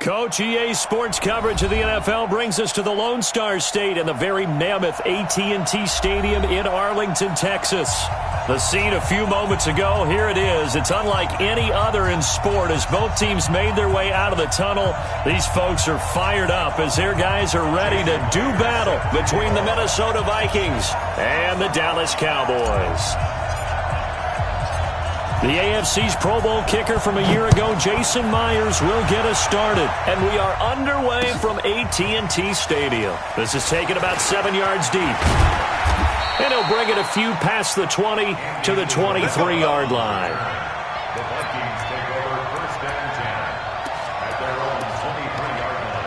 Coach, EA Sports coverage of the NFL brings us to the Lone Star State and the very mammoth AT&T Stadium in Arlington, Texas. The scene a few moments ago, here it is. It's unlike any other in sport as both teams made their way out of the tunnel. These folks are fired up as their guys are ready to do battle between the Minnesota Vikings and the Dallas Cowboys. The AFC's Pro Bowl kicker from a year ago, Jason Myers, will get us started. And we are underway from AT&T Stadium. This is taken about 7 yards deep. And he'll bring it a few past the 20 to the 23-yard line. The Vikings take over first and 10 at their own 23-yard line.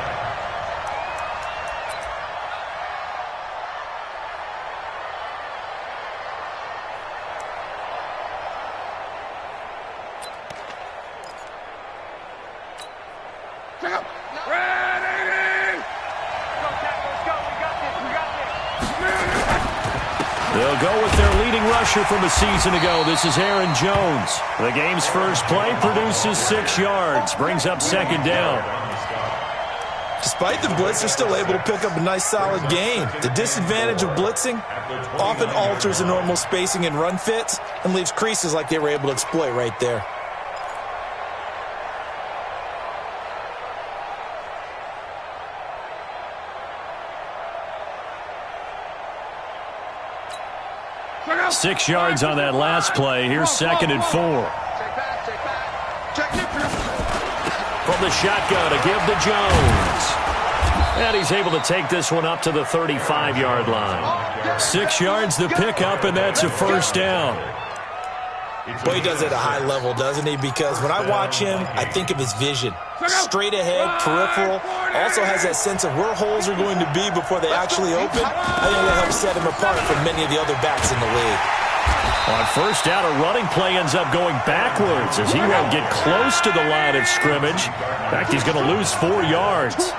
They'll go with their leading rusher from a season ago. This is Aaron Jones. The game's first play produces 6 yards, brings up second down. Despite the blitz, they're still able to pick up a nice solid gain. The disadvantage of blitzing often alters the normal spacing and run fits and leaves creases like they were able to exploit right there. Six yards on that last play. Here's second and 4. From the shotgun to give to Jones. And he's able to take this one up to the 35-yard line. 6 yards the pickup, and that's a first down. Well, he does it at a high level, doesn't he? Because when I watch him, I think of his vision. Straight ahead, peripheral. Also has that sense of where holes are going to be before they actually open. I think that helps set him apart from many of the other backs in the league. On first down, a running play ends up going backwards as he won't get close to the line of scrimmage. In fact, he's going to lose 4 yards.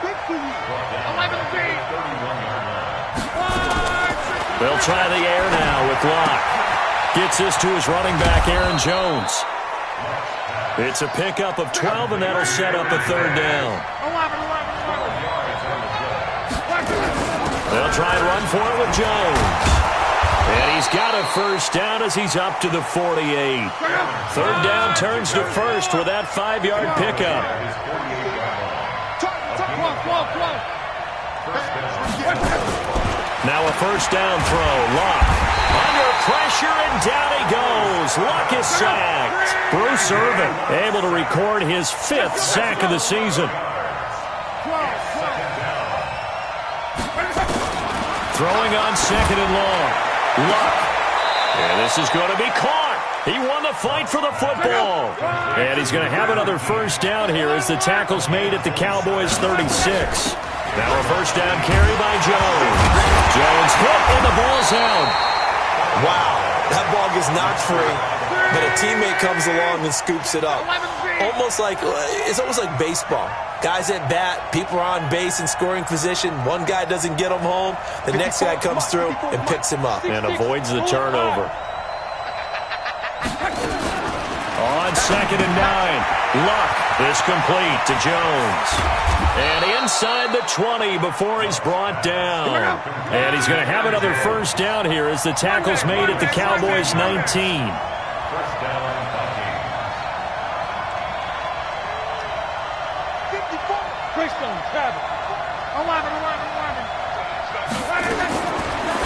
They'll try the air now with Locke. Gets this to his running back, Aaron Jones. It's a pickup of 12, and that'll set up a third down. They'll try and run for it with Jones. And he's got a first down as he's up to the 48. Third down turns to first with that 5-yard pickup. Now a first down throw. Locke under pressure, and down he goes. Locke is sacked. Bruce Irvin able to record his 5th sack of the season. Throwing on second and long. Locke. And this is going to be caught. He won the fight for the football. And he's going to have another first down here as the tackle's made at the Cowboys' 36. Now a first down carry by Jones. Jones hit, and the ball's out. Wow, that ball gets knocked free, but a teammate comes along and scoops it up. It's almost like baseball. Guys at bat, people are on base in scoring position. One guy doesn't get him home. The next guy comes through and picks him up. And avoids the turnover. On second and 9, Luck is complete to Jones. And inside the 20 before he's brought down. And he's going to have another first down here as the tackle's made at the Cowboys' 19.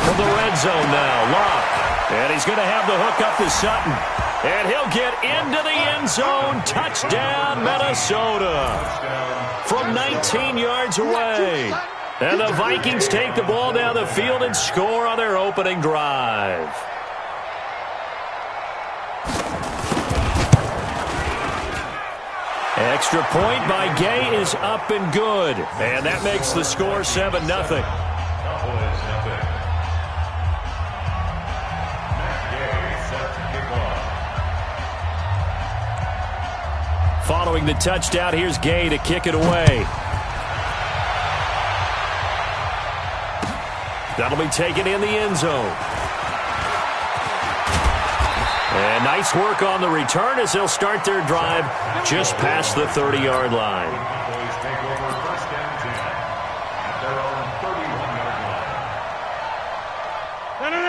From the red zone now, Locke. And he's going to have the hook up to Sutton. And he'll get into the end zone. Touchdown, Minnesota. From 19 yards away. And the Vikings take the ball down the field and score on their opening drive. Extra point by Gay is up and good. And that makes the score 7-0. Following the touchdown, here's Gay to kick it away. That'll be taken in the end zone. And nice work on the return as they'll start their drive just past the 30-yard line.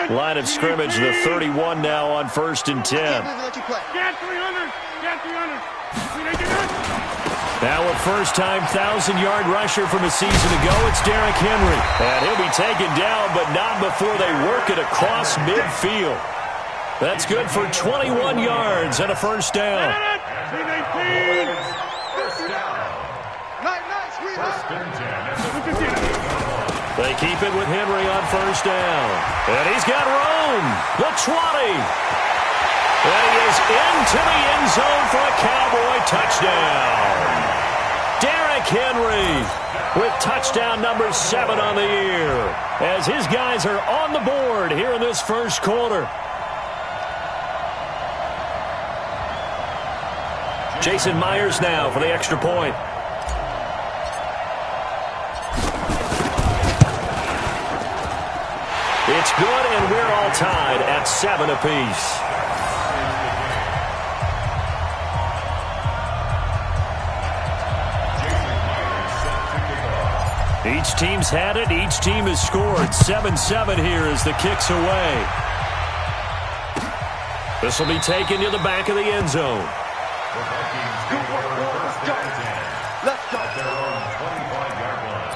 Line of scrimmage, the 31 now on 1st and 10. Now a first-time 1,000-yard rusher from a season ago, it's Derrick Henry. And he'll be taken down, but not before they work it across midfield. That's good for 21 yards and a first down. They keep it with Henry on first down. And he's got room. The 20. And he is into the end zone for a Cowboy touchdown. Derrick Henry with touchdown number 7 on the year as his guys are on the board here in this first quarter. Jason Myers now for the extra point. It's good, and we're all tied at 7 apiece. Each team's had it. Each team has scored. 7-7 here as the kick's away. This will be taken to the back of the end zone. Let's go. At their own 25-yard line.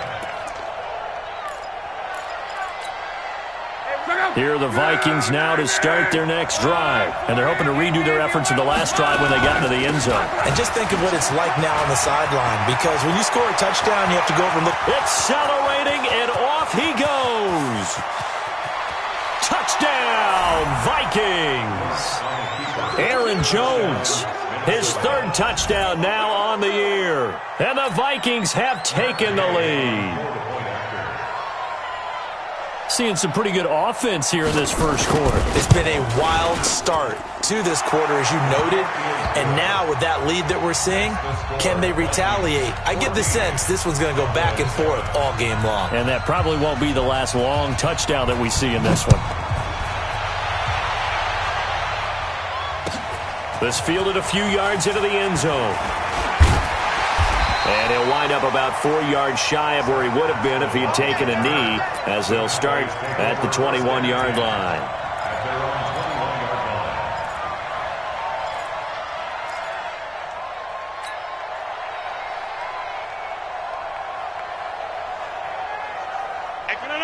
Here are the Vikings now to start their next drive. And they're hoping to redo their efforts in the last drive when they got into the end zone. And just think of what it's like now on the sideline, because when you score a touchdown, you have to go over and look. Accelerating, and off he goes. Touchdown, Vikings. Aaron Jones, his 3rd touchdown now on the year. And the Vikings have taken the lead. Seeing some pretty good offense here in this first quarter. It's been a wild start to this quarter, as you noted. And now with that lead that we're seeing, can they retaliate? I get the sense this one's going to go back and forth all game long. And that probably won't be the last long touchdown that we see in this one. This fielded a few yards into the end zone. And he'll wind up about 4 yards shy of where he would have been if he had taken a knee, as they'll start at the 21-yard line. At their own 21-yard line.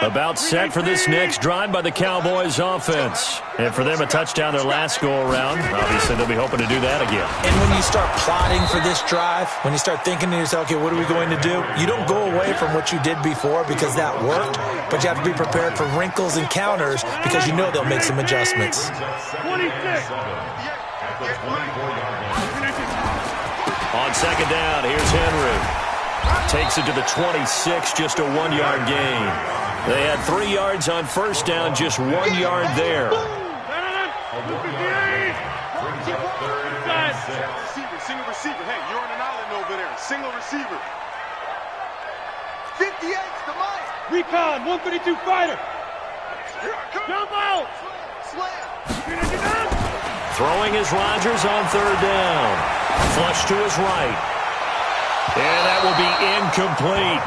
About set for this next drive by the Cowboys offense. And for them, a touchdown their last go-around. Obviously, they'll be hoping to do that again. And when you start plotting for this drive, when you start thinking to yourself, okay, what are we going to do? You don't go away from what you did before because that worked, but you have to be prepared for wrinkles and counters because you know they'll make some adjustments. 26. At the 24-yard line. On second down, here's Henry. Takes it to the 26, just a 1-yard gain. They had 3 yards on first down, just 1 yard there. Brings up 3rd and 6. Single receiver. Hey, you're on an island over there. Single receiver. 58's the mic. Recon, 132 fighter. Jump out. Slam. Throwing is Rodgers on 3rd down. Flush to his right. And that will be incomplete.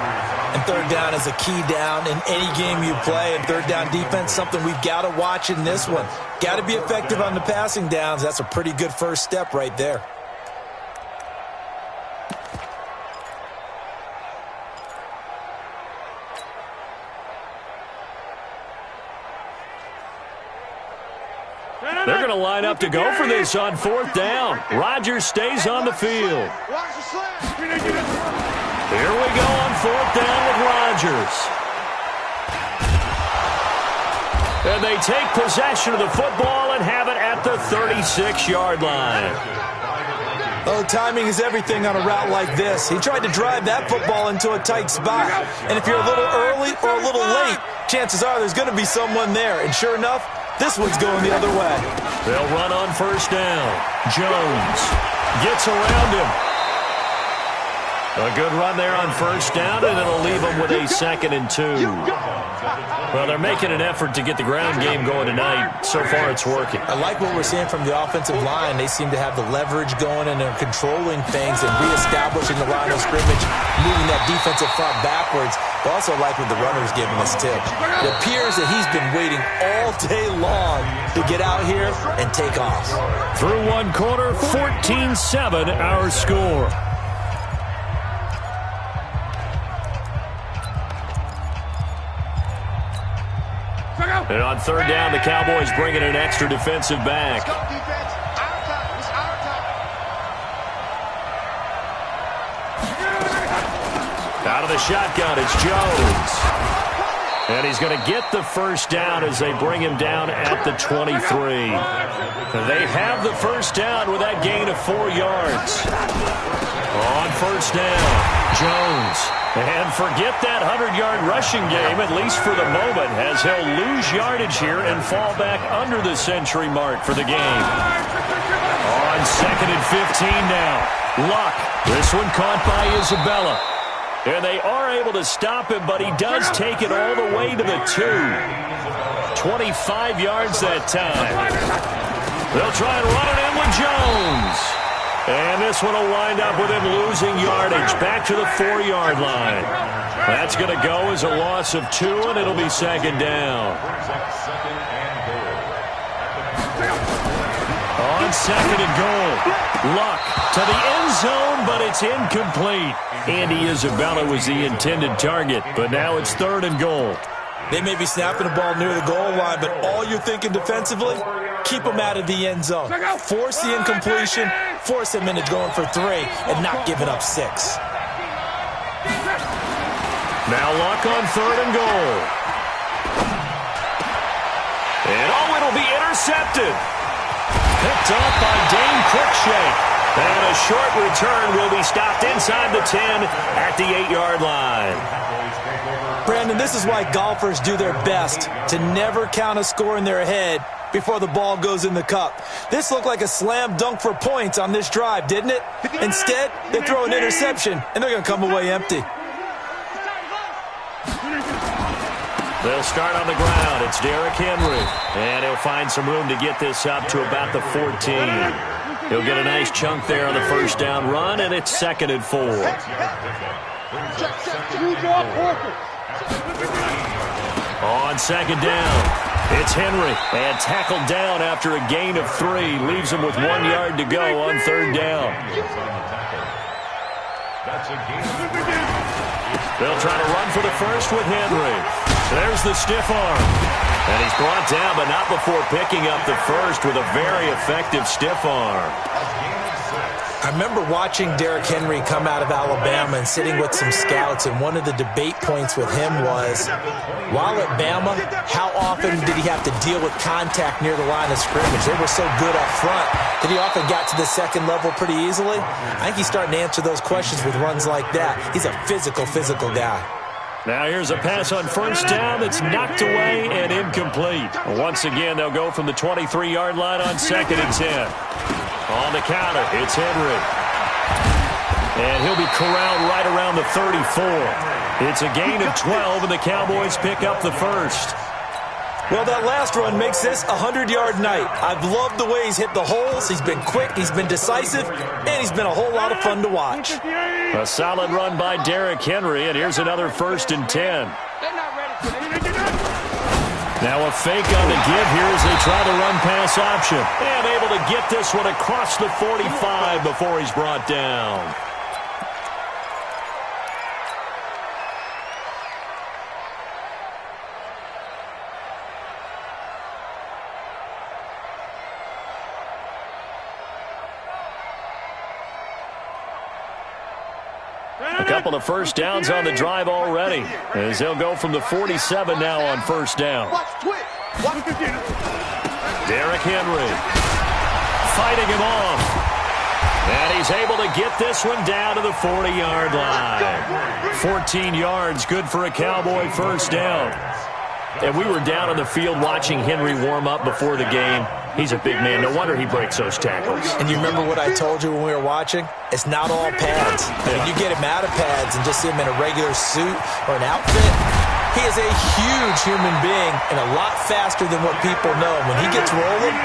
And 3rd down is a key down in any game you play. And 3rd down defense, something we've got to watch in this one. Got to be effective on the passing downs. That's a pretty good first step right there. They're going to line up to go for this on 4th down. Rodgers stays on the field. Here we go on 4th down with Rodgers. And they take possession of the football and have it at the 36-yard line. Oh, timing is everything on a route like this. He tried to drive that football into a tight spot. And if you're a little early or a little late, chances are there's going to be someone there. And sure enough, this one's going the other way. They'll run on 1st down. Jones gets around him. A good run there on 1st down, and it'll leave them with a 2nd and 2. Well, they're making an effort to get the ground game going tonight. So far, it's working. I like what we're seeing from the offensive line. They seem to have the leverage going, and they're controlling things and reestablishing the line of scrimmage, moving that defensive front backwards. But also like what the runner's giving us, too. It appears that he's been waiting all day long to get out here and take off. Through one quarter, 14-7 our score. And on third down, the Cowboys bring in an extra defensive back. Out of the shotgun, it's Jones. And he's going to get the first down as they bring him down at the 23. They have the first down with that gain of 4 yards. On first down, Jones. And forget that 100-yard rushing game, at least for the moment, as he'll lose yardage here and fall back under the century mark for the game. On second and 15 now, Luck. This one caught by Isabella. And they are able to stop him, but he does take it all the way to the 2. 25 yards that time. They'll try and run it in with Jones. And this one will wind up with him losing yardage back to the 4-yard line. That's going to go as a loss of 2, and it'll be second down. On second and goal, Luck to the end zone, but it's incomplete. Andy Isabella was the intended target, but now it's third and goal. They may be snapping the ball near the goal line, but all you're thinking defensively, keep them out of the end zone. Force the incompletion, force them into going for 3, and not giving up 6. Now Luck on third and goal. And it'll be intercepted. Picked off by Dane Cruikshank. And a short return will be stopped inside the 10 at the 8-yard line. Brandon, this is why golfers do their best to never count a score in their head before the ball goes in the cup. This looked like a slam dunk for points on this drive, didn't it? Instead, they throw an interception, and they're going to come away empty. They'll start on the ground. It's Derrick Henry. And he'll find some room to get this up to about the 14. He'll get a nice chunk there on the first down run, and it's second and 4. On second down, it's Henry. And tackled down after a gain of 3. Leaves him with 1 yard to go on third down. They'll try to run for the first with Henry. There's the stiff arm. And he's brought down, but not before picking up the first with a very effective stiff arm. I remember watching Derrick Henry come out of Alabama and sitting with some scouts, and one of the debate points with him was, while at Bama, how often did he have to deal with contact near the line of scrimmage? They were so good up front that he often got to the second level pretty easily. I think he's starting to answer those questions with runs like that. He's a physical guy. Now here's a pass on first down that's knocked away and incomplete. Once again, they'll go from the 23-yard line on second and 10. On the counter, it's Henry. And he'll be corralled right around the 34. It's a gain of 12, and the Cowboys pick up the first. Well, that last run makes this a 100-yard night. I've loved the way he's hit the holes. He's been quick, he's been decisive, and he's been a whole lot of fun to watch. A solid run by Derrick Henry, and here's another first and 10. Now a fake on the give here as they try the run-pass option. And able to get this one across the 45 before he's brought down. A couple of first downs on the drive already, as they'll go from the 47 now on first down. Derrick Henry fighting him off. And he's able to get this one down to the 40-yard line. 14 yards, good for a Cowboy first down. And we were down on the field watching Henry warm up before the game. He's a big man. No wonder he breaks those tackles. And you remember what I told you when we were watching? It's not all pads. When you get him out of pads and just see him in a regular suit or an outfit, he is a huge human being and a lot faster than what people know. When he gets rolling,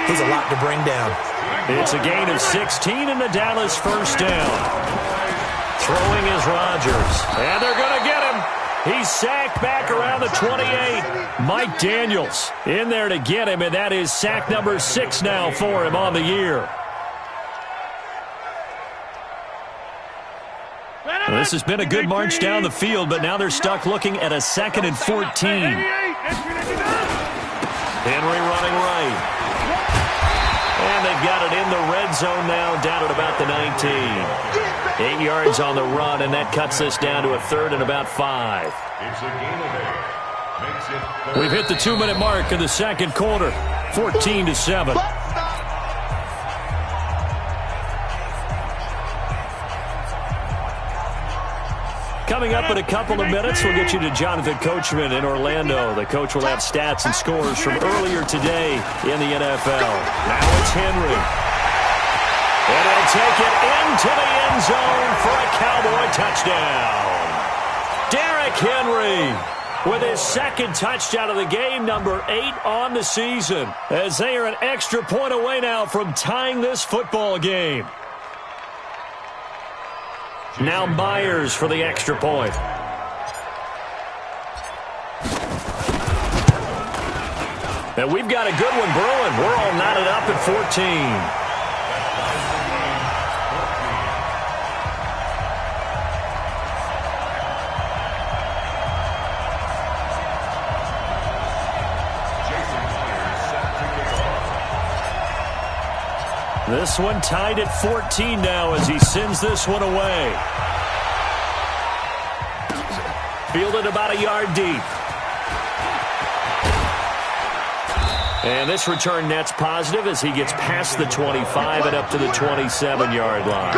he's a lot to bring down. It's a gain of 16 in the Dallas first down. Throwing is Rodgers. And they're going to get him. He's sacked back around the 28. Mike Daniels in there to get him, and that is sack number 6 now for him on the year. This has been a good march down the field, but now they're stuck looking at a 2nd and 14. Henry running right. And they've got it in the red zone now, down at about the 19. 8 yards on the run, and that cuts this down to a 3rd and about 5. It's a gain of 8. Makes it 3rd. We've hit the 2-minute mark in the second quarter, 14-7. Coming up in a couple of minutes, we'll get you to Jonathan Coachman in Orlando. The coach will have stats and scores from earlier today in the NFL. Now it's Henry. And he'll take it into the end zone for a Cowboy touchdown. Derrick Henry with his 2nd touchdown of the game, number 8 on the season, as they are an extra point away now from tying this football game. Now Myers for the extra point. And we've got a good one brewing. We're all knotted up at 14. This one tied at 14 now as he sends this one away. Fielded about a yard deep. And this return net's positive as he gets past the 25 and up to the 27-yard line.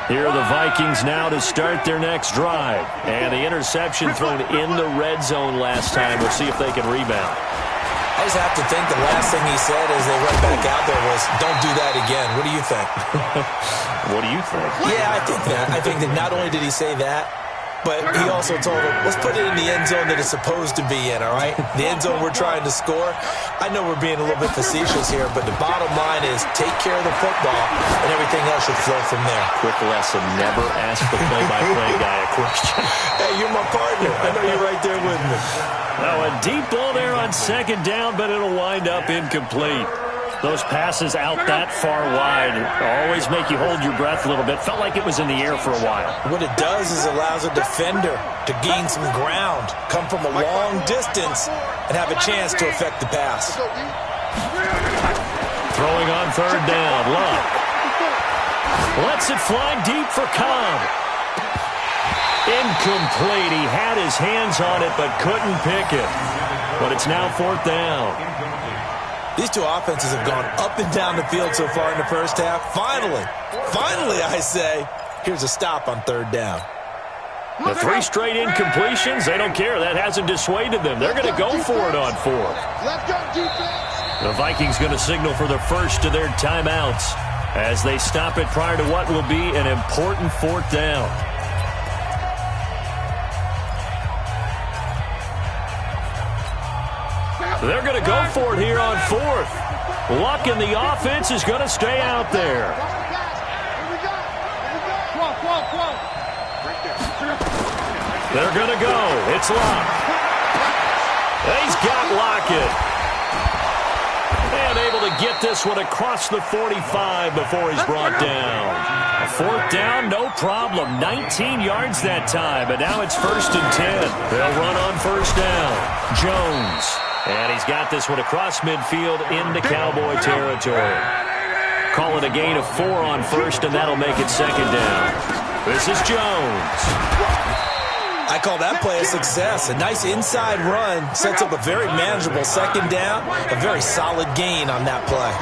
Here are the Vikings now to start their next drive. And the interception thrown in the red zone last time. We'll see if they can rebound. I just have to think the last thing he said as they went back out there was, don't do that again. What do you think? What do you think? Yeah, I think that. I think that not only did he say that, but he also told him, let's put it in the end zone that it's supposed to be in, all right? The end zone we're trying to score. I know we're being a little bit facetious here, but the bottom line is take care of the football, and everything else should flow from there. Quick lesson, never ask the play-by-play guy a question. Hey, you're my partner. I know you're right there with me. Now a deep ball there on 2nd down, but it'll wind up incomplete. Those passes out that far wide always make you hold your breath a little bit. Felt like it was in the air for a while. What it does is allows a defender to gain some ground, come from a long distance, and have a chance to affect the pass. Throwing on 3rd down, Luck. Lets it fly deep for Cobb. Incomplete. He had his hands on it but couldn't pick it. But it's now 4th down. These two offenses have gone up and down the field so far in the first half. Finally, I say, here's a stop on 3rd down. The 3 straight incompletions, they don't care. That hasn't dissuaded them. They're going to go for it on 4th. Let's go, defense. The Vikings going to signal for the first of their timeouts as they stop it prior to what will be an important 4th down. They're going to go for it here on 4th. Luck in the offense is going to stay out there. They're going to go. It's Luck. He's got Lockett. And able to get this one across the 45 before he's brought down. A 4th down, no problem. 19 yards that time, but now it's 1st and 10. They'll run on 1st down. Jones. And he's got this one across midfield into Cowboy territory. Call it a gain of 4 on 1st, and that'll make it 2nd down. This is Jones. I call that play a success. A nice inside run sets up a very manageable 2nd down. A very solid gain on that play.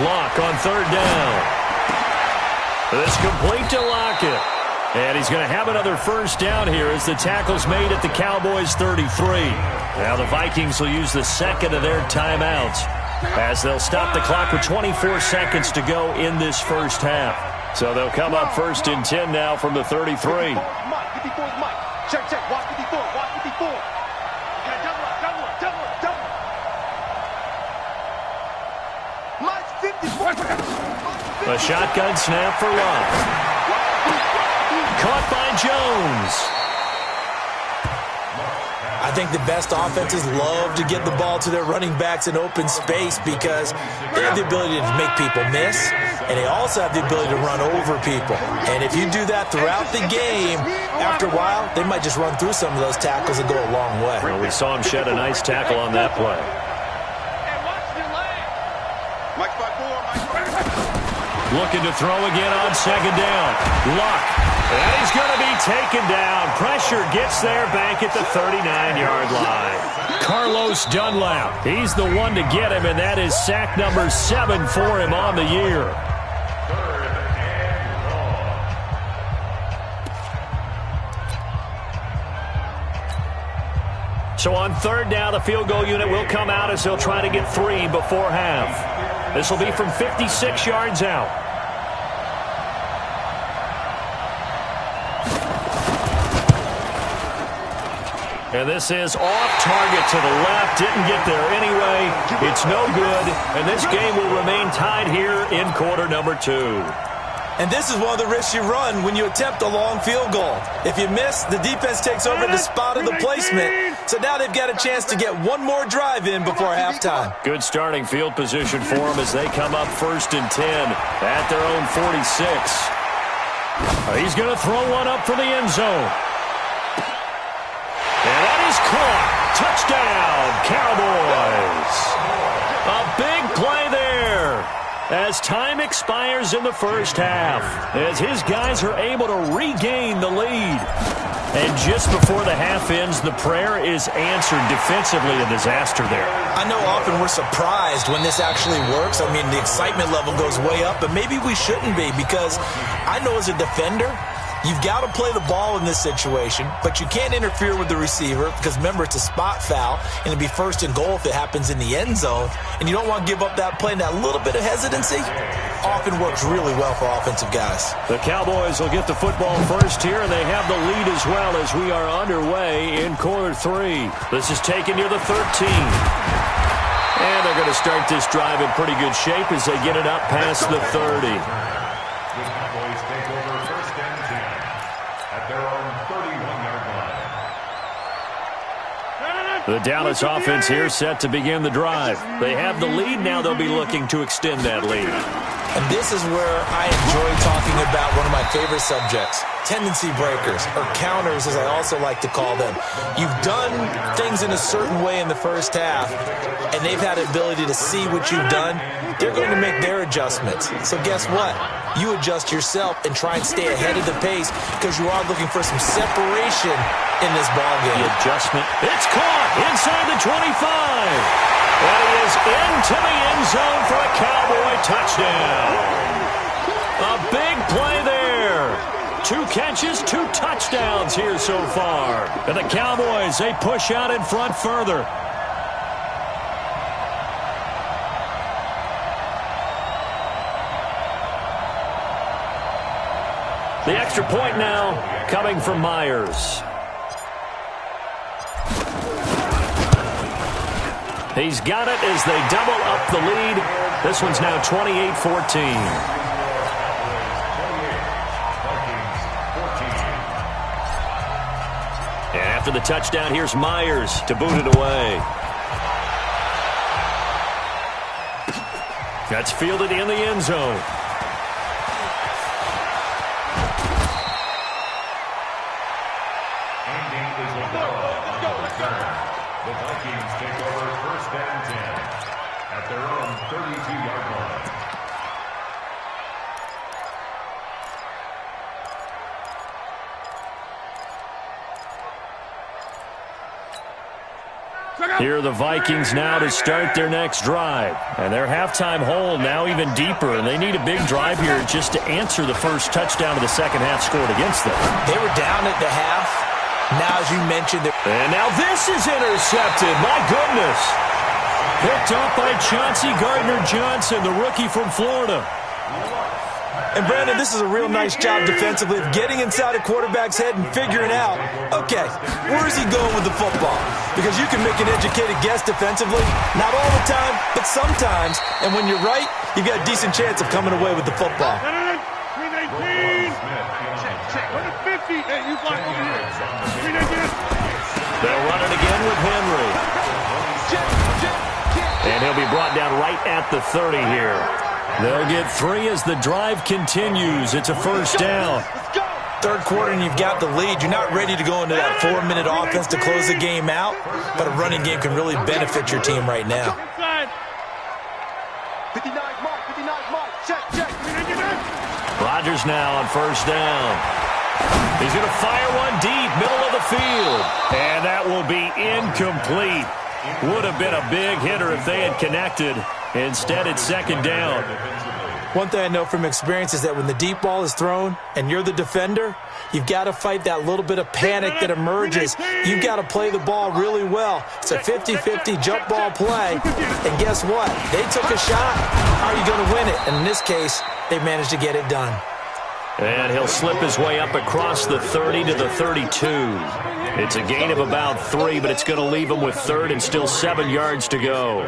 Lock on 3rd down. This complete to Lockett. And he's going to have another 1st down here as the tackle's made at the Cowboys' 33. Now the Vikings will use the 2nd of their timeouts as they'll stop the clock with 24 seconds to go in this first half. So they'll come up 1st and 10 now from the 33. Check, watch 54, watch 54. Double up. A shotgun snap for Love. Caught by Jones. I think the best offenses love to get the ball to their running backs in open space because they have the ability to make people miss, and they also have the ability to run over people. And if you do that throughout the game, after a while, they might just run through some of those tackles and go a long way. Well, we saw him shed a nice tackle on that play. Looking to throw again on second down. Luck. And he's going to be taken down. Pressure gets there back at the 39-yard line. Carlos Dunlap. He's the one to get him, and that is sack number 7 for him on the year. So on third down, the field goal unit will come out as they'll try to get 3 before half. This will be from 56 yards out. And this is off target to the left. Didn't get there anyway. It's no good. And this game will remain tied here in quarter number 2. And this is one of the risks you run when you attempt a long field goal. If you miss, the defense takes over the spot of the placement. So now they've got a chance to get one more drive in before halftime. Good starting field position for them as they come up 1st and 10 at their own 46. He's going to throw one up for the end zone. And that is caught. Touchdown, Cowboys. A big play there as time expires in the first half, as his guys are able to regain the lead. And just before the half ends, the prayer is answered defensively. A disaster there. I know often we're surprised when this actually works. I mean, the excitement level goes way up, but maybe we shouldn't be, because I know as a defender, you've got to play the ball in this situation, but you can't interfere with the receiver because, remember, it's a spot foul, and it'd be 1st and goal if it happens in the end zone, and you don't want to give up that play. And that little bit of hesitancy often works really well for offensive guys. The Cowboys will get the football first here, and they have the lead as well as we are underway in quarter 3. This is taken near the 13. And they're going to start this drive in pretty good shape as they get it up past the 30. The Dallas offense here set to begin the drive. They have the lead now. They'll be looking to extend that lead. And this is where I enjoy talking about one of my favorite subjects, tendency breakers, or counters as I also like to call them. You've done things in a certain way in the first half, and they've had the ability to see what you've done. They're going to make their adjustments. So guess what? You adjust yourself and try and stay ahead of the pace because you are looking for some separation in this ballgame. The adjustment. It's caught inside the 25. And he is into the end zone for a Cowboy touchdown. A big play there. 2 catches, 2 touchdowns here so far. And the Cowboys, they push out in front further. The extra point now coming from Myers. He's got it as they double up the lead. This one's now 28-14. And after the touchdown, here's Myers to boot it away. That's fielded in the end zone. The Vikings take over 1st and 10 at their own 32-yard line. Here are the Vikings now to start their next drive. And their halftime hole now even deeper, and they need a big drive here just to answer the first touchdown of the second half scored against them. They were down at the half. Now, as you mentioned, and now this is intercepted. My goodness. Picked up by Chauncey Gardner-Johnson, the rookie from Florida. And, Brandon, this is a real nice job defensively of getting inside a quarterback's head and figuring out, okay, where is he going with the football? Because you can make an educated guess defensively, not all the time, but sometimes. And when you're right, you've got a decent chance of coming away with the football. 319. 50. Hey, you block over here. 319. They'll run it again with Henry. And he'll be brought down right at the 30 here. They'll get 3 as the drive continues. It's a first down. Third quarter and you've got the lead. You're not ready to go into that 4-minute offense to close the game out, but a running game can really benefit your team right now. 59 mark, check. Rodgers now on first down. He's going to fire one deep, middle of the field. And that will be incomplete. Would have been a big hitter if they had connected. Instead, it's second down. One thing I know from experience is that when the deep ball is thrown and you're the defender, you've got to fight that little bit of panic that emerges. You've got to play the ball really well. It's a 50-50 jump ball play. And guess what? They took a shot. How are you going to win it? And in this case, they managed to get it done. And he'll slip his way up across the 30 to the 32. It's a gain of about 3, but it's going to leave him with third and still 7 yards to go.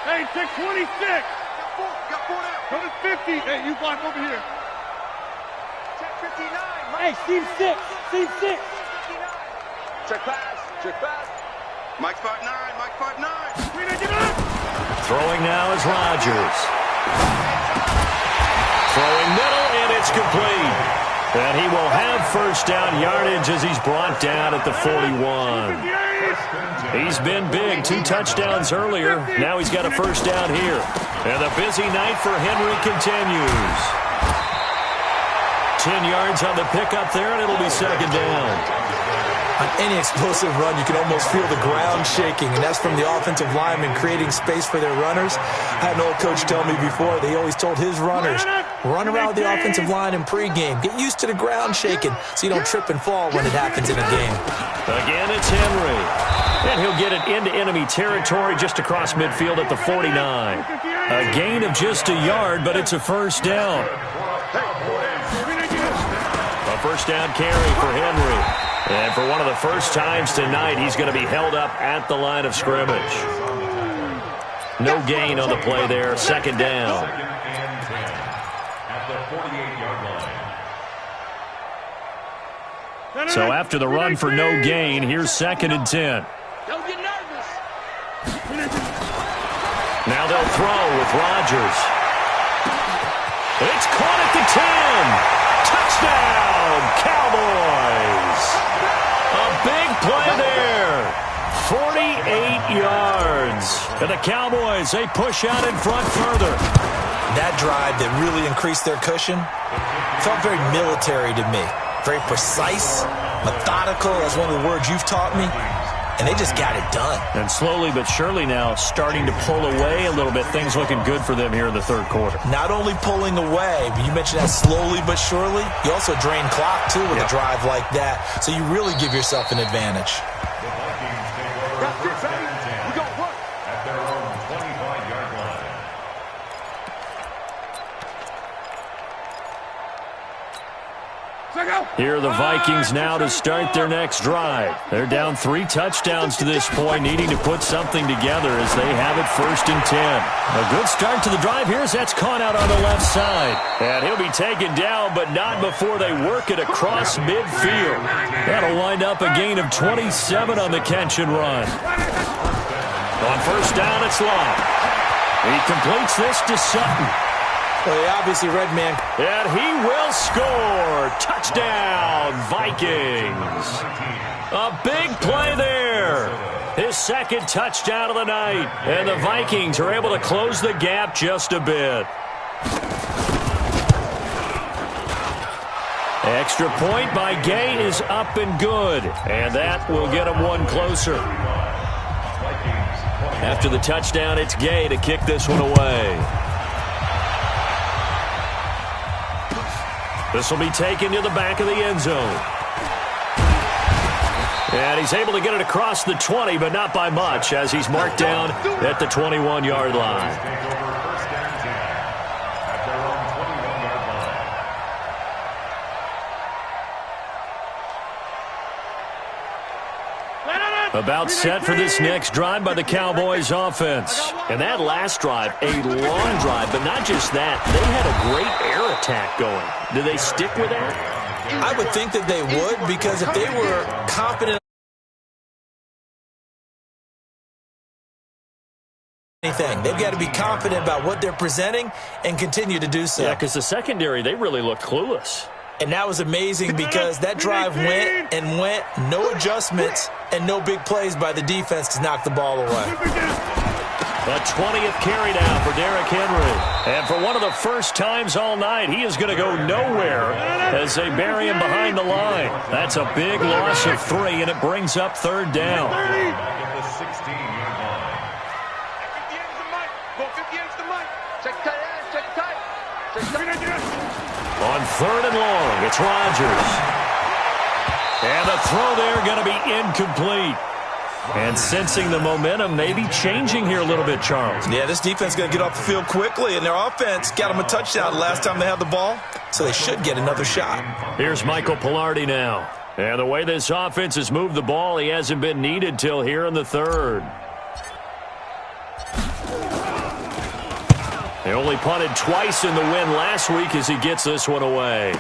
Hey, check 26. Go to 50. Hey, you block over here. Check 59. Hey, seam 6. Check pass. Mike 5-9. Throwing now is Rodgers. Throwing middle, and it's complete. And he will have first down yardage as he's brought down at the 41. He's been big, 2 touchdowns earlier. Now he's got a first down here. And the busy night for Henry continues. 10 yards on the pickup there, and it'll be second down. On any explosive run, you can almost feel the ground shaking, and that's from the offensive linemen creating space for their runners. I had an old coach tell me before, they always told his runners, run around with the offensive line in pregame. Get used to the ground shaking so you don't trip and fall when it happens in a game. Again, it's Henry. And he'll get it into enemy territory just across midfield at the 49. A gain of just a yard, but it's a first down. A first down carry for Henry. And for one of the first times tonight, he's going to be held up at the line of scrimmage. No gain on the play there. Second down. So after the run for no gain, here's second and 10. Don't get nervous. Now they'll throw with Rodgers. It's caught at the 10. Touchdown, Cowboys. A big play there. 48 yards. And the Cowboys, they push out in front further. That drive that really increased their cushion felt very military to me. Very precise, methodical. That's one of the words you've taught me. And they just got it done. And slowly but surely now starting to pull away a little bit. Things looking good for them here in the third quarter. Not only pulling away, but you mentioned that slowly but surely. You also drain clock, too, with a drive like that. So you really give yourself an advantage. Here are the Vikings now to start their next drive. They're down 3 touchdowns to this point, needing to put something together as they have it first and 10. A good start to the drive here as that's caught out on the left side. And he'll be taken down, but not before they work it across midfield. That'll wind up a gain of 27 on the catch and run. On first down, it's Lott. He completes this to Sutton. Well, he obviously read man. And he will score. Touchdown, Vikings. A big play there. His second touchdown of the night. And the Vikings are able to close the gap just a bit. Extra point by Gay is up and good. And that will get him one closer. After the touchdown, it's Gay to kick this one away. This will be taken to the back of the end zone. And he's able to get it across the 20, but not by much, as he's marked down at the 21-yard line. About set for this next drive by the Cowboys offense. And that last drive, a long drive, but not just that. They had a great air attack going. Do they stick with that? I would think that they would, because if they were confident anything, they've got to be confident about what they're presenting and continue to do so. Yeah, because the secondary, they really looked clueless. And that was amazing because that drive went and went, no adjustments and no big plays by the defense to knock the ball away. The 20th carry down for Derrick Henry. And for one of the first times all night, he is going to go nowhere as they bury him behind the line. That's a big loss of 3, and it brings up 3rd down. At the 16-yard line. On 3rd and long, it's Rodgers. And the throw there going to be incomplete. And sensing the momentum maybe changing here a little bit, Charles. Yeah, this defense is going to get off the field quickly, and their offense got them a touchdown last time they had the ball, so they should get another shot. Here's Michael Pilardi now. And the way this offense has moved the ball, he hasn't been needed till here in the 3rd. They only punted twice in the win last week as he gets this one away.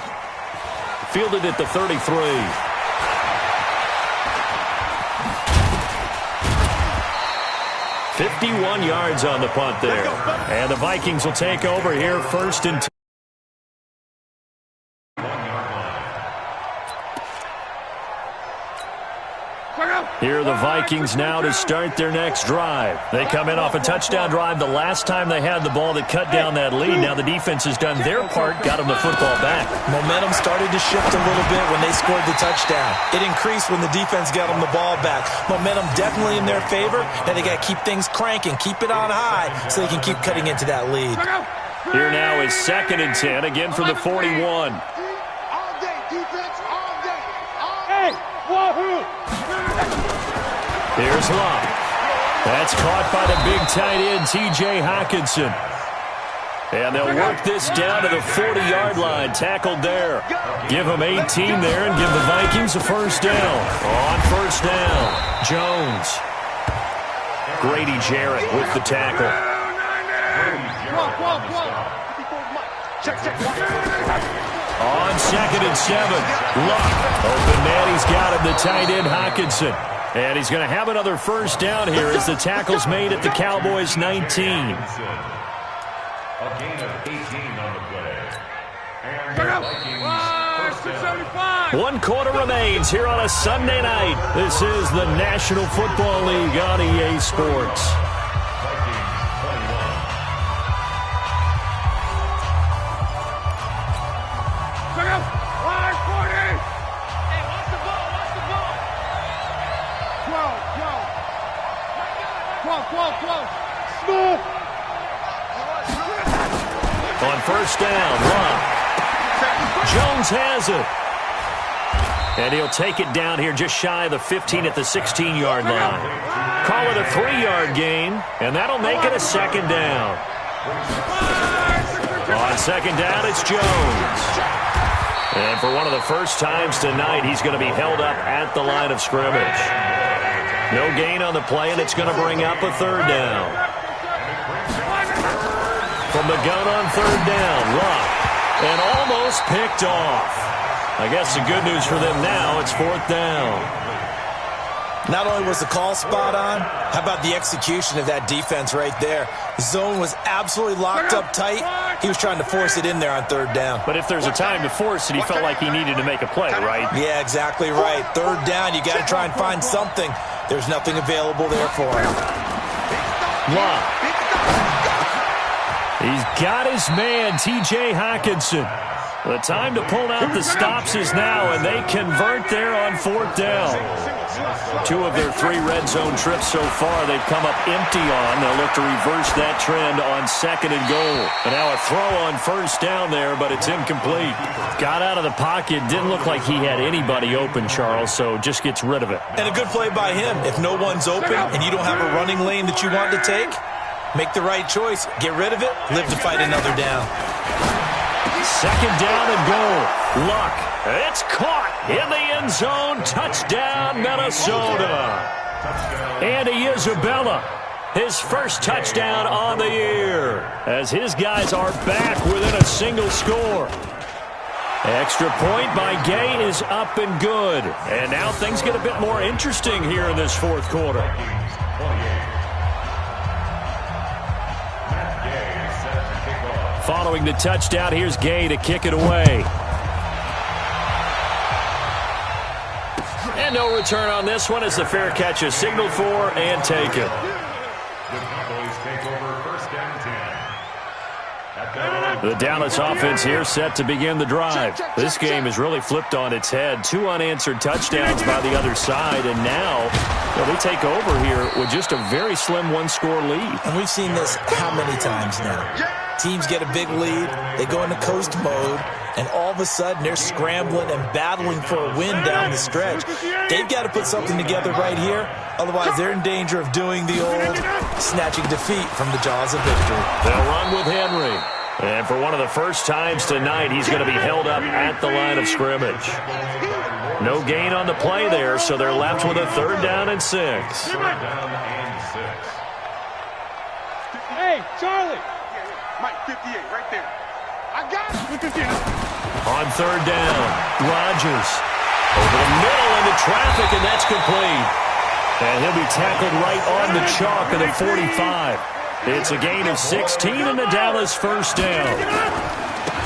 Fielded at the 33. "51 yards on the punt there. And the Vikings will take over here 1st and 10. Here are the Vikings now to start their next drive. They come in off a touchdown drive the last time they had the ball that cut down that lead. Now the defense has done their part, got them the football back. Momentum started to shift a little bit when they scored the touchdown. It increased when the defense got them the ball back. Momentum definitely in their favor. Now they got to keep things cranking, keep it on high so they can keep cutting into that lead. Here now is 2nd and 10, again from the 41. All day, defense, all day. Hey, wahoo! Here's Love. That's caught by the big tight end, T.J. Hockenson. And they'll work this down to the 40-yard line, tackled there. Give them 18 there and give the Vikings a 1st down. On 1st down, Jones. Grady Jarrett with the tackle. On 2nd and 7, Luck. Open man, he's got him, the tight end, Hockenson. And he's going to have another 1st down here as the tackle's made at the Cowboys' 19. A gain of 18 on the play. And the Vikings 1st down. 1 quarter remains here on a Sunday night. This is the National Football League on EA Sports. On 1st down, Love. Jones has it. And he'll take it down here just shy of the 15 at the 16-yard line. Call it a 3-yard gain, and that'll make it a 2nd down. On 2nd down, it's Jones. And for one of the first times tonight, he's going to be held up at the line of scrimmage. No gain on the play, and it's going to bring up a 3rd down. From the gun on 3rd down, Luck. And almost picked off. I guess the good news for them now, it's 4th down. Not only was the call spot on, how about the execution of that defense right there? The zone was absolutely locked up tight. He was trying to force it in there on 3rd down. But if there's a time to force it, he felt like he needed to make a play, right? Yeah, exactly right. 3rd down, you got to try and find something. There's nothing available there for him. Luck. He's got his man, T.J. Hockenson. The time to pull out the stops is now, and they convert there on 4th down. 2 of their 3 red zone trips so far they've come up empty on. They'll look to reverse that trend on 2nd and goal. And now a throw on 1st down there, but it's incomplete. Got out of the pocket. Didn't look like he had anybody open, Charles, so just gets rid of it. And a good play by him. If no one's open and you don't have a running lane that you want to take, make the right choice. Get rid of it. Live to fight another down. 2nd down and goal. Luck. It's caught in the end zone. Touchdown, Minnesota. Andy Isabella, his first touchdown on the year, as his guys are back within a single score. Extra point by Gay is up and good. And now things get a bit more interesting here in this fourth quarter. Following the touchdown, here's Gay to kick it away. And no return on this one as the fair catch is signaled for and taken. The Dallas offense here set to begin the drive. This game is really flipped on its head. 2 unanswered touchdowns by the other side, and now they take over here with just a very slim one-score lead. And we've seen this how many times now? Teams get a big lead, they go into coast mode, and all of a sudden they're scrambling and battling for a win down the stretch. They've got to put something together right here, otherwise they're in danger of doing the old snatching defeat from the jaws of victory. They'll run with Henry. And for one of the first times tonight, he's going to be held up at the line of scrimmage. No gain on the play there, so they're left with a 3rd down and 6. Hey, Charlie. Mike, 58, right there. I got it. On 3rd down, Rodgers over the middle into traffic, and that's complete. And he'll be tackled right on the chalk of the 45. It's a gain of 16 and the Dallas first down.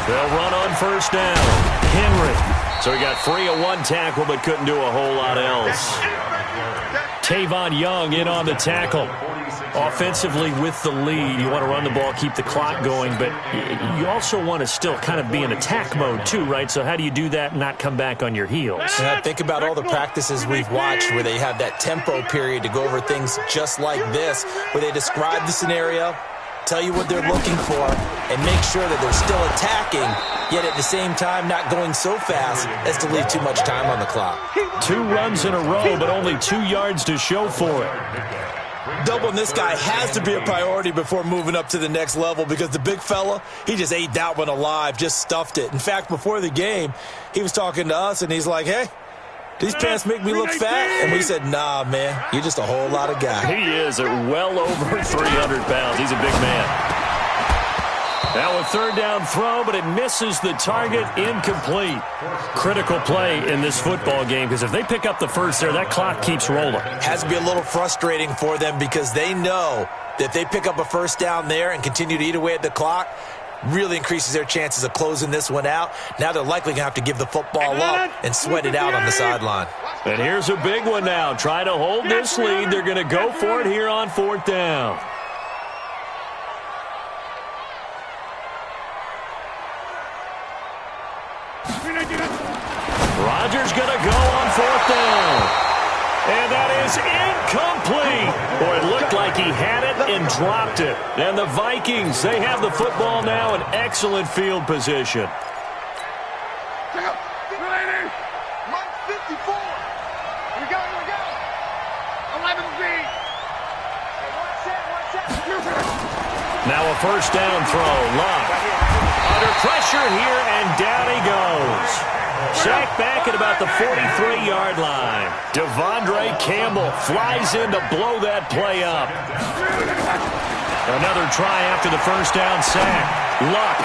They'll run on 1st down. Henry. So he got free of 1 tackle but couldn't do a whole lot else. Tavon Young in on the tackle. Offensively with the lead, you want to run the ball, keep the clock going, but you also want to still kind of be in attack mode too, right? So how do you do that and not come back on your heels? Yeah, think about all the practices we've watched where they have that tempo period to go over things just like this, where they describe the scenario, tell you what they're looking for, and make sure that they're still attacking, yet at the same time not going so fast as to leave too much time on the clock. 2 runs in a row, but only 2 yards to show for it. Doubling this guy has to be a priority before moving up to the next level, because the big fella, he just ate that one alive, just stuffed it. In fact, before the game, he was talking to us, and he's like, hey, these pants make me look fat? And we said, nah, man, you're just a whole lot of guy. He is at well over 300 pounds. He's a big man. Now a 3rd down throw, but it misses the target, incomplete. Critical play in this football game, because if they pick up the first there, that clock keeps rolling. Has to be a little frustrating for them, because they know that if they pick up a 1st down there and continue to eat away at the clock, really increases their chances of closing this one out. Now they're likely going to have to give the football up and sweat it out on the sideline. And here's a big one now. Try to hold this lead. They're going to go for it here on 4th down. Rodgers going to go on 4th down. And that is incomplete. Boy, it looked like he had it and dropped it. And the Vikings, they have the football now in excellent field position. Mike, 54. We go. 11B. Now a 1st down throw. Luck under pressure here, and down he goes. Sacked back at about the 43-yard line. Devondre Campbell flies in to blow that play up. Another try after the 1st down sack. Luck.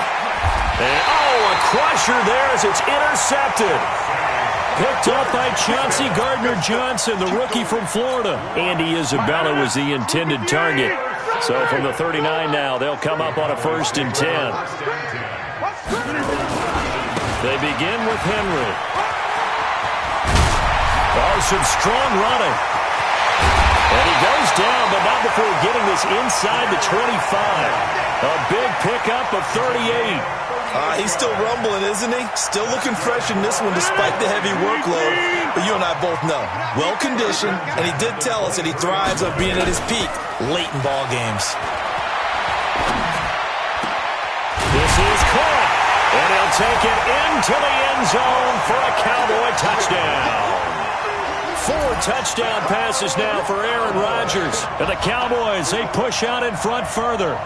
And, a crusher there as it's intercepted. Picked up by Chauncey Gardner-Johnson, the rookie from Florida. Andy Isabella was the intended target. So from the 39 now, they'll come up on a 1st and 10. They begin with Henry. Some strong running. And he goes down, but not before getting this inside the 25. A big pickup of 38. He's still rumbling, isn't he? Still looking fresh in this one despite the heavy workload. But you and I both know, well-conditioned, and he did tell us that he thrives on being at his peak late in ball games. This is caught, and he'll take it into the end zone for a Cowboy touchdown. 4 touchdown passes now for Aaron Rodgers. And the Cowboys, they push out in front further.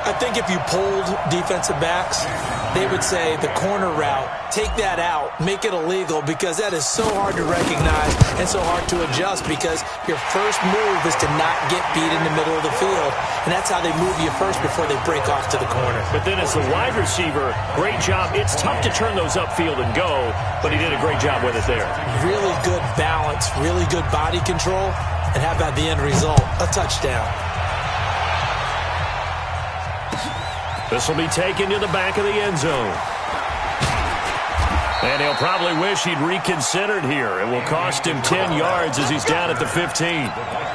I think if you polled defensive backs, they would say the corner route, take that out, make it illegal, because that is so hard to recognize and so hard to adjust, because your first move is to not get beat in the middle of the field, and that's how they move you first before they break off to the corner. But then as the wide receiver, great job. It's tough to turn those upfield and go, but he did a great job with it there. Really good balance, really good body control, and how about the end result? A touchdown. This will be taken to the back of the end zone. And he'll probably wish he'd reconsidered here. It will cost him 10 yards as he's down at the 15.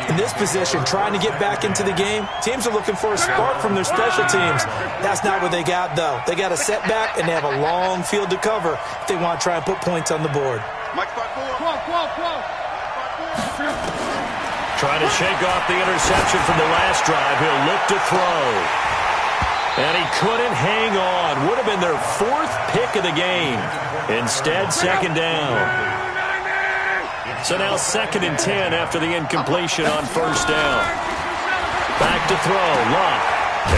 In this position, trying to get back into the game, teams are looking for a spark from their special teams. That's not what they got, though. They got a setback, and they have a long field to cover if they want to try and put points on the board. Trying to shake off the interception from the last drive. He'll look to throw. And he couldn't hang on. Would have been their fourth pick of the game. Instead, second down. So now 2nd and 10 after the incompletion on first down. Back to throw, Luck.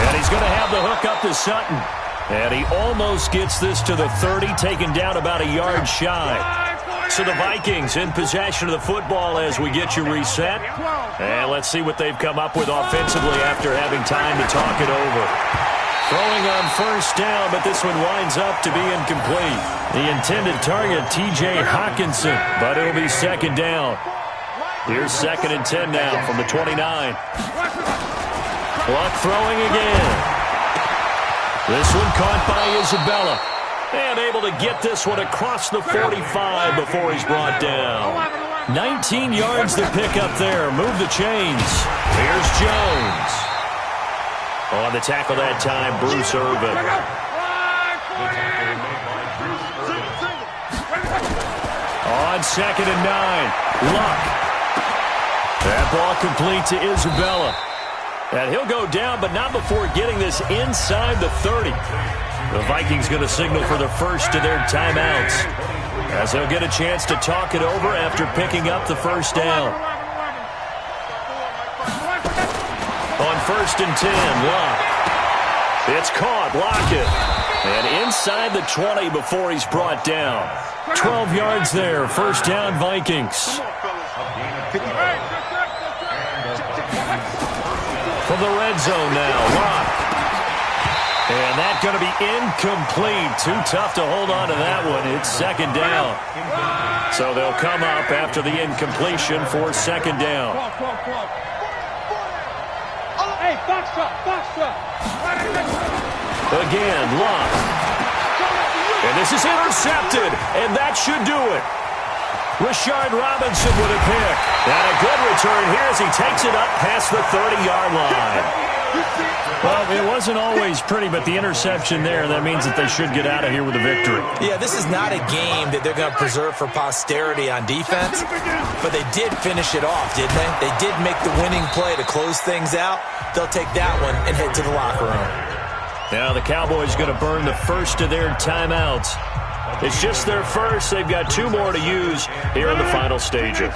And he's going to have the hook up to Sutton. And he almost gets this to the 30, taken down about a yard shy. So the Vikings in possession of the football as we get you reset. And let's see what they've come up with offensively after having time to talk it over. Throwing on first down, but this one winds up to be incomplete. The intended target, T.J. Hawkinson, but it'll be second down. Here's 2nd and 10 now from the 29. Luck throwing again. This one caught by Isabella. And able to get this one across the 45 before he's brought down. 19 yards to pick up there. Move the chains. Here's Jones. On the tackle that time, Bruce Irvin. On 2nd and 9, Luck. That ball complete to Isabella. And he'll go down, but not before getting this inside the 30. The Vikings going to signal for the first of their timeouts, as they'll get a chance to talk it over after picking up the first down. On 1st and 10, Luck. It's caught, Lockett. And inside the 20 before he's brought down. 12 yards there, first down Vikings. From the red zone now, Luck. And that's going to be incomplete. Too tough to hold on to that one. It's second down. So they'll come up after the incompletion for second down. Again, Luck. And this is intercepted, and that should do it. Rashard Robinson with a pick. And a good return here as he takes it up past the 30-yard line. Well, it wasn't always pretty, but the interception there, that means that they should get out of here with a victory. Yeah, this is not a game that they're going to preserve for posterity on defense, but they did finish it off, didn't they? They did make the winning play to close things out. They'll take that one and head to the locker room. Now the Cowboys going to burn the first of their timeouts. It's just their first. They've got 2 more to use here in the final stages.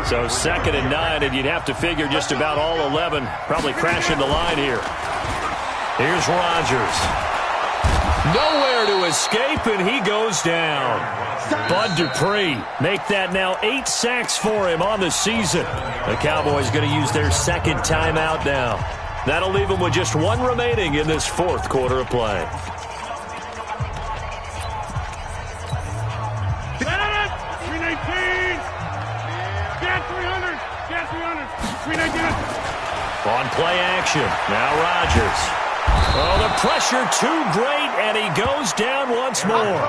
So 2nd and 9, and you'd have to figure just about all 11 probably crashing the line here. Here's Rodgers. Nowhere to escape, and he goes down. Bud Dupree make that now 8 sacks for him on the season. The Cowboys going to use their 2nd timeout now. That'll leave them with just 1 remaining in this 4th quarter of play. On play action, now Rodgers. Oh, the pressure too great, and he goes down once more.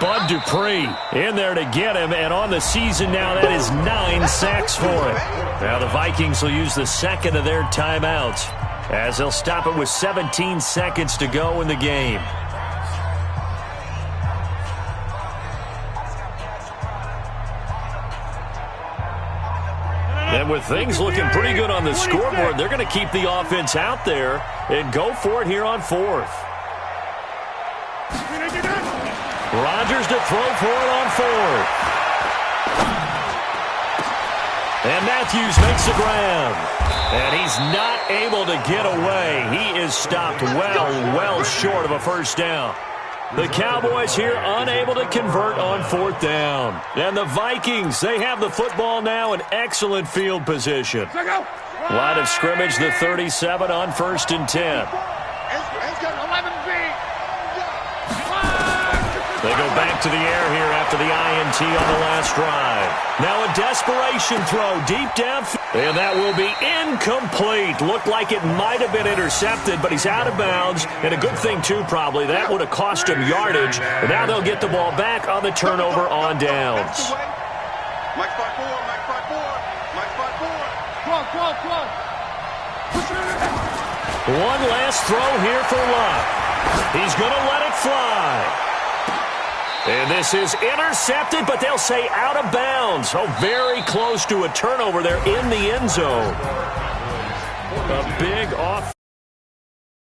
Bud Dupree in there to get him, and on the season now, that is 9 sacks for him. Now the Vikings will use the 2nd of their timeouts, as they'll stop it with 17 seconds to go in the game. And with things looking pretty good on the scoreboard, they're going to keep the offense out there and go for it here on 4th. Rodgers to throw for it on 4th. And Matthews makes the grab. And he's not able to get away. He is stopped well short of a first down. The Cowboys here unable to convert on fourth down. And the Vikings, they have the football now in excellent field position. Line of scrimmage, the 37 on 1st and 10. They go back to the air here after the INT on the last drive. Now a desperation throw deep downfield. And that will be incomplete. Looked like it might have been intercepted, but he's out of bounds. And a good thing, too, probably. That would have cost him yardage. And now they'll get the ball back on the turnover on downs. Mike 5-4, Mike 5-4, Mike 5-4. Come on. One last throw here for Luck. He's going to let it fly. And this is intercepted, but they'll say out of bounds. Oh, very close to a turnover there in the end zone. A big off.